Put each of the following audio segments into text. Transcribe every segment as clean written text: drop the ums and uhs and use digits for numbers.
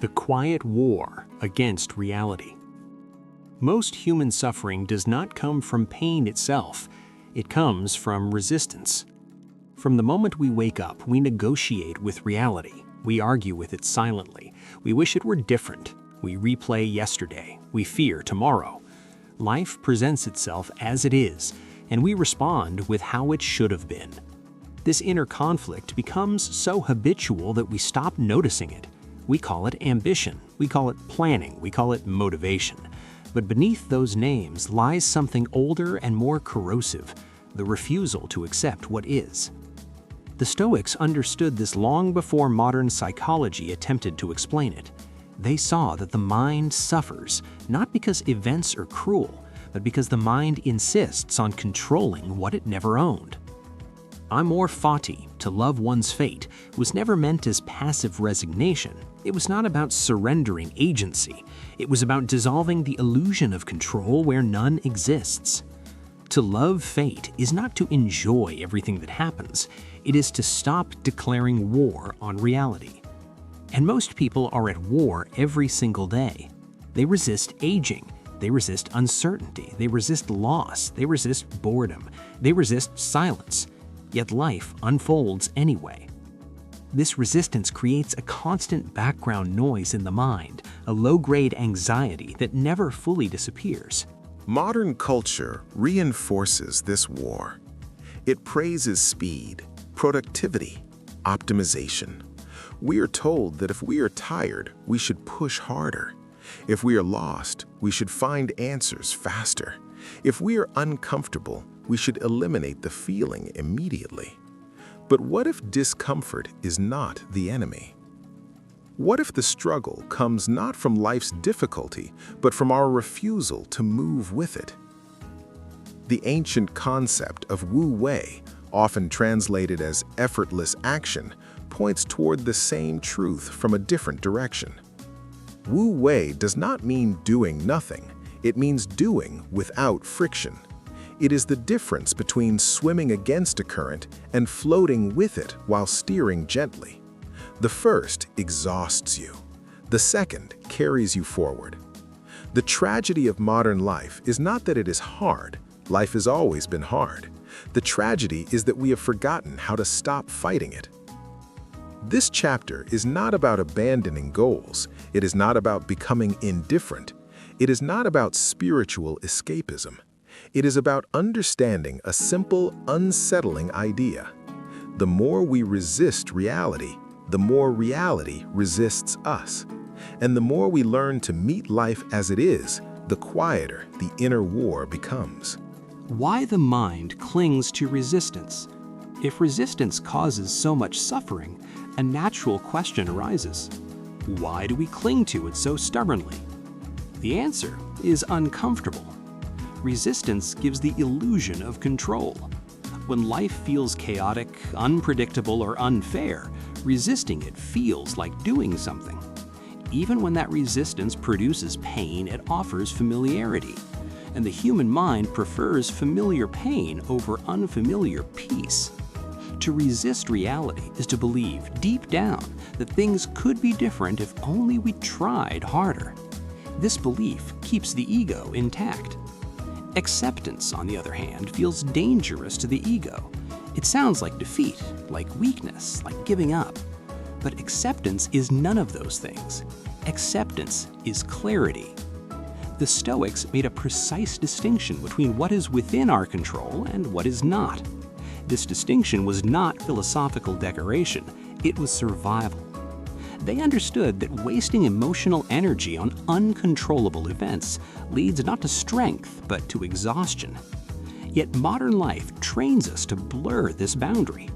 The quiet war against reality. Most human suffering does not come from pain itself. It comes from resistance. From the moment we wake up, we negotiate with reality. We argue with it silently. We wish it were different. We replay yesterday. We fear tomorrow. Life presents itself as it is, and we respond with how it should have been. This inner conflict becomes so habitual that we stop noticing it. We call it ambition, we call it planning, we call it motivation. But beneath those names lies something older and more corrosive, the refusal to accept what is. The Stoics understood this long before modern psychology attempted to explain it. They saw that the mind suffers, not because events are cruel, but because the mind insists on controlling what it never owned. Amor Fati, to love one's fate, was never meant as passive resignation. It was not about surrendering agency. It was about dissolving the illusion of control where none exists. To love fate is not to enjoy everything that happens. It is to stop declaring war on reality. And most people are at war every single day. They resist aging. They resist uncertainty. They resist loss. They resist boredom. They resist silence. Yet life unfolds anyway. This resistance creates a constant background noise in the mind, a low-grade anxiety that never fully disappears. Modern culture reinforces this war. It praises speed, productivity, optimization. We are told that if we are tired, we should push harder. If we are lost, we should find answers faster. If we are uncomfortable, we should eliminate the feeling immediately. But what if discomfort is not the enemy? What if the struggle comes not from life's difficulty, but from our refusal to move with it? The ancient concept of Wu Wei, often translated as effortless action, points toward the same truth from a different direction. Wu Wei does not mean doing nothing. It means doing without friction. It is the difference between swimming against a current and floating with it while steering gently. The first exhausts you. The second carries you forward. The tragedy of modern life is not that it is hard. Life has always been hard. The tragedy is that we have forgotten how to stop fighting it. This chapter is not about abandoning goals. It is not about becoming indifferent. It is not about spiritual escapism. It is about understanding a simple, unsettling idea. The more we resist reality, the more reality resists us. And the more we learn to meet life as it is, the quieter the inner war becomes. Why the mind clings to resistance? If resistance causes so much suffering, a natural question arises. Why do we cling to it so stubbornly? The answer is uncomfortable. Resistance gives the illusion of control. When life feels chaotic, unpredictable, or unfair, resisting it feels like doing something. Even when that resistance produces pain, it offers familiarity. And the human mind prefers familiar pain over unfamiliar peace. To resist reality is to believe deep down that things could be different if only we tried harder. This belief keeps the ego intact. Acceptance, on the other hand, feels dangerous to the ego. It sounds like defeat, like weakness, like giving up. But acceptance is none of those things. Acceptance is clarity. The Stoics made a precise distinction between what is within our control and what is not. This distinction was not philosophical decoration, it was survival. They understood that wasting emotional energy on uncontrollable events leads not to strength, but to exhaustion. Yet modern life trains us to blur this boundary.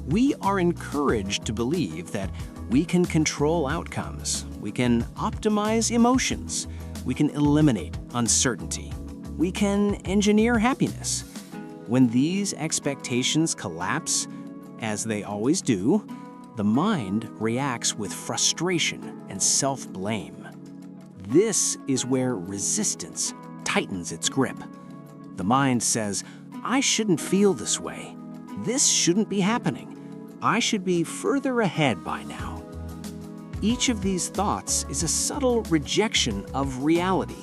We are encouraged to believe that we can control outcomes, we can optimize emotions, we can eliminate uncertainty, we can engineer happiness. When these expectations collapse, as they always do, the mind reacts with frustration and self-blame. This is where resistance tightens its grip. The mind says, I shouldn't feel this way. This shouldn't be happening. I should be further ahead by now. Each of these thoughts is a subtle rejection of reality,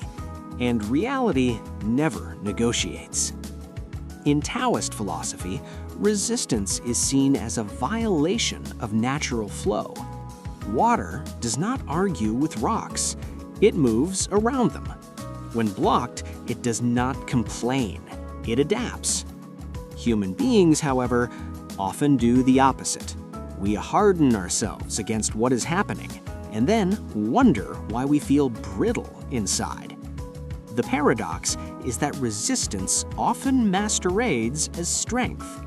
and reality never negotiates. In Taoist philosophy, resistance is seen as a violation of natural flow. Water does not argue with rocks, it moves around them. When blocked, it does not complain, it adapts. Human beings, however, often do the opposite. We harden ourselves against what is happening, and then wonder why we feel brittle inside. The paradox is that resistance often masquerades as strength.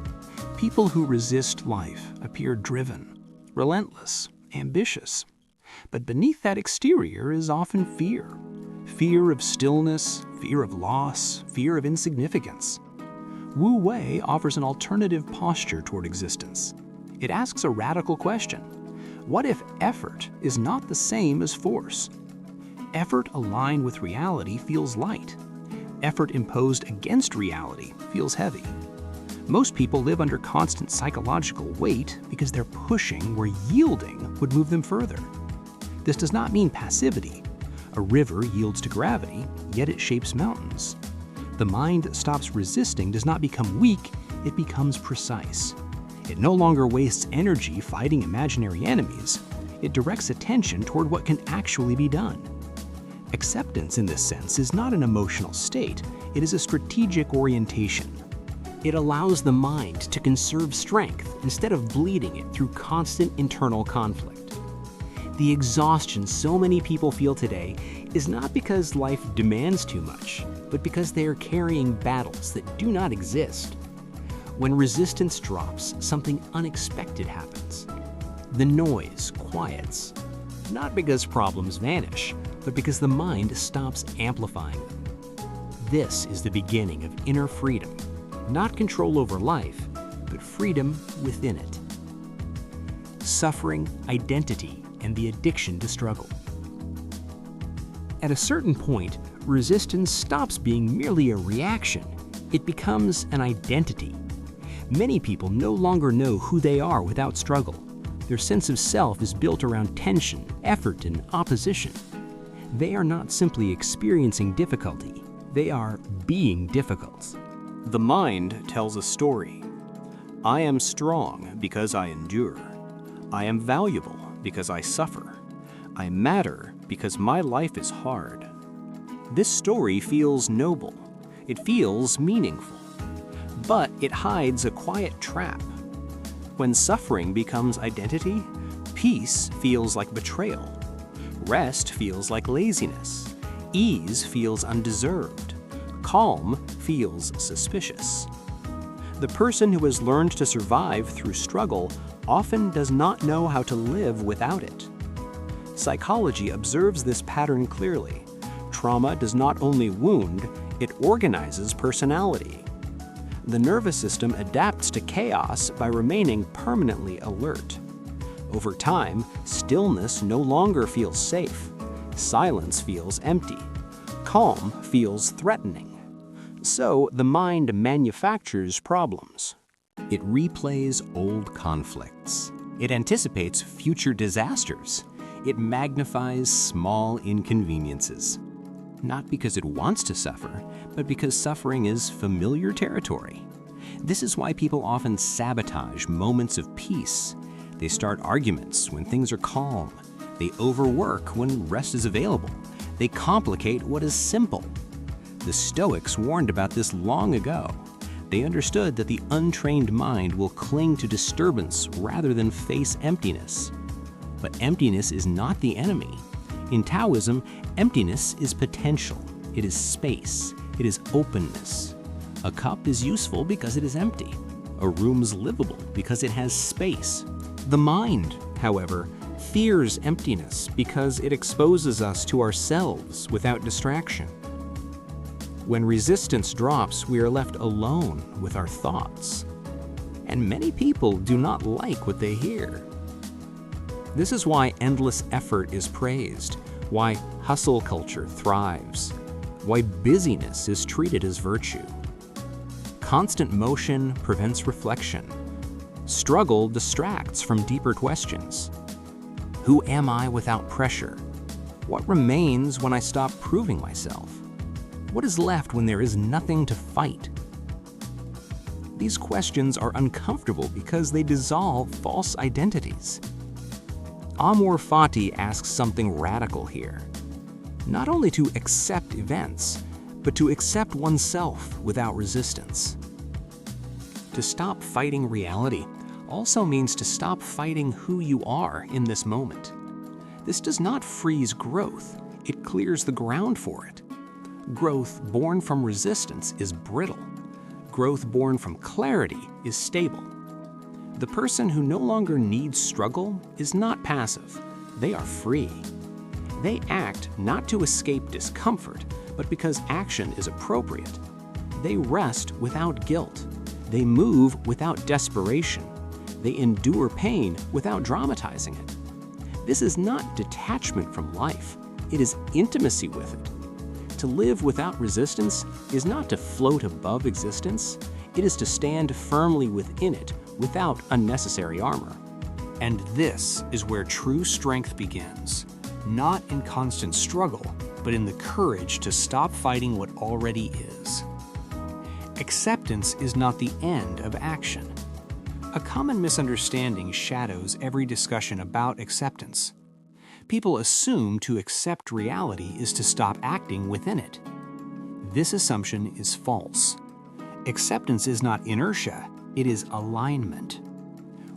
People who resist life appear driven, relentless, ambitious. But beneath that exterior is often fear. Fear of stillness, fear of loss, fear of insignificance. Wu Wei offers an alternative posture toward existence. It asks a radical question. What if effort is not the same as force? Effort aligned with reality feels light. Effort imposed against reality feels heavy. Most people live under constant psychological weight because they're pushing where yielding would move them further. This does not mean passivity. A river yields to gravity, yet it shapes mountains. The mind that stops resisting does not become weak, it becomes precise. It no longer wastes energy fighting imaginary enemies. It directs attention toward what can actually be done. Acceptance in this sense is not an emotional state, it is a strategic orientation. It allows the mind to conserve strength instead of bleeding it through constant internal conflict. The exhaustion so many people feel today is not because life demands too much, but because they are carrying battles that do not exist. When resistance drops, something unexpected happens. The noise quiets, not because problems vanish, but because the mind stops amplifying them. This is the beginning of inner freedom, not control over life, but freedom within it. Suffering, identity, and the addiction to struggle. At a certain point, resistance stops being merely a reaction. It becomes an identity. Many people no longer know who they are without struggle. Their sense of self is built around tension, effort, and opposition. They are not simply experiencing difficulty, they are being difficult. The mind tells a story. I am strong because I endure. I am valuable because I suffer. I matter because my life is hard. This story feels noble. It feels meaningful. But it hides a quiet trap. When suffering becomes identity, peace feels like betrayal. Rest feels like laziness. Ease feels undeserved. Calm feels suspicious. The person who has learned to survive through struggle often does not know how to live without it. Psychology observes this pattern clearly. Trauma does not only wound, it organizes personality. The nervous system adapts to chaos by remaining permanently alert. Over time, stillness no longer feels safe. Silence feels empty. Calm feels threatening. So the mind manufactures problems. It replays old conflicts. It anticipates future disasters. It magnifies small inconveniences. Not because it wants to suffer, but because suffering is familiar territory. This is why people often sabotage moments of peace. They start arguments when things are calm. They overwork when rest is available. They complicate what is simple. The Stoics warned about this long ago. They understood that the untrained mind will cling to disturbance rather than face emptiness. But emptiness is not the enemy. In Taoism, emptiness is potential. It is space. It is openness. A cup is useful because it is empty. A room is livable because it has space. The mind, however, fears emptiness because it exposes us to ourselves without distraction. When resistance drops, we are left alone with our thoughts. And many people do not like what they hear. This is why endless effort is praised, why hustle culture thrives, why busyness is treated as virtue. Constant motion prevents reflection. Struggle distracts from deeper questions. Who am I without pressure? What remains when I stop proving myself? What is left when there is nothing to fight? These questions are uncomfortable because they dissolve false identities. Amor Fati asks something radical here. Not only to accept events, but to accept oneself without resistance. To stop fighting reality also means to stop fighting who you are in this moment. This does not freeze growth, it clears the ground for it. Growth born from resistance is brittle. Growth born from clarity is stable. The person who no longer needs struggle is not passive. They are free. They act not to escape discomfort, but because action is appropriate. They rest without guilt. They move without desperation. They endure pain without dramatizing it. This is not detachment from life. It is intimacy with it. To live without resistance is not to float above existence. It is to stand firmly within it without unnecessary armor. And this is where true strength begins. Not in constant struggle, but in the courage to stop fighting what already is. Acceptance is not the end of action. A common misunderstanding shadows every discussion about acceptance. People assume to accept reality is to stop acting within it. This assumption is false. Acceptance is not inertia, it is alignment.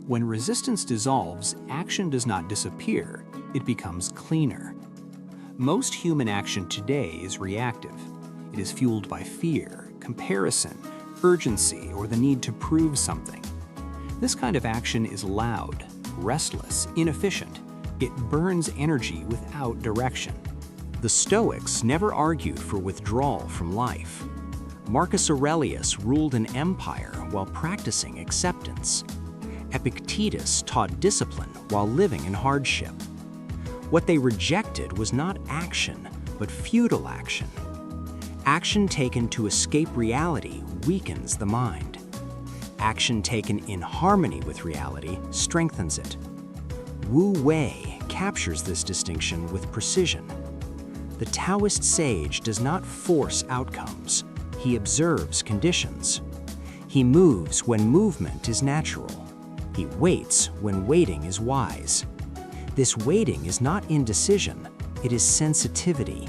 When resistance dissolves, action does not disappear, it becomes cleaner. Most human action today is reactive. It is fueled by fear, comparison, urgency, or the need to prove something. This kind of action is loud, restless, inefficient. It burns energy without direction. The Stoics never argued for withdrawal from life. Marcus Aurelius ruled an empire while practicing acceptance. Epictetus taught discipline while living in hardship. What they rejected was not action, but futile action. Action taken to escape reality weakens the mind. Action taken in harmony with reality strengthens it. Wu Wei captures this distinction with precision. The Taoist sage does not force outcomes. He observes conditions. He moves when movement is natural. He waits when waiting is wise. This waiting is not indecision, it is sensitivity.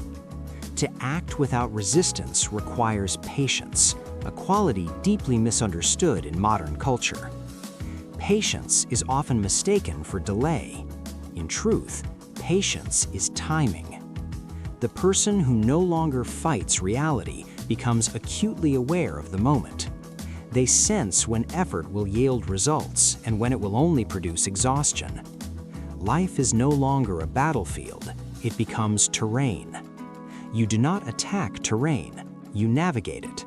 To act without resistance requires patience, a quality deeply misunderstood in modern culture. Patience is often mistaken for delay. In truth, patience is timing. The person who no longer fights reality becomes acutely aware of the moment. They sense when effort will yield results and when it will only produce exhaustion. Life is no longer a battlefield, it becomes terrain. You do not attack terrain, you navigate it.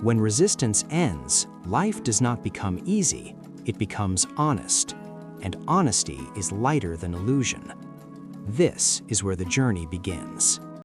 When resistance ends, life does not become easy, it becomes honest. And honesty is lighter than illusion. This is where the journey begins.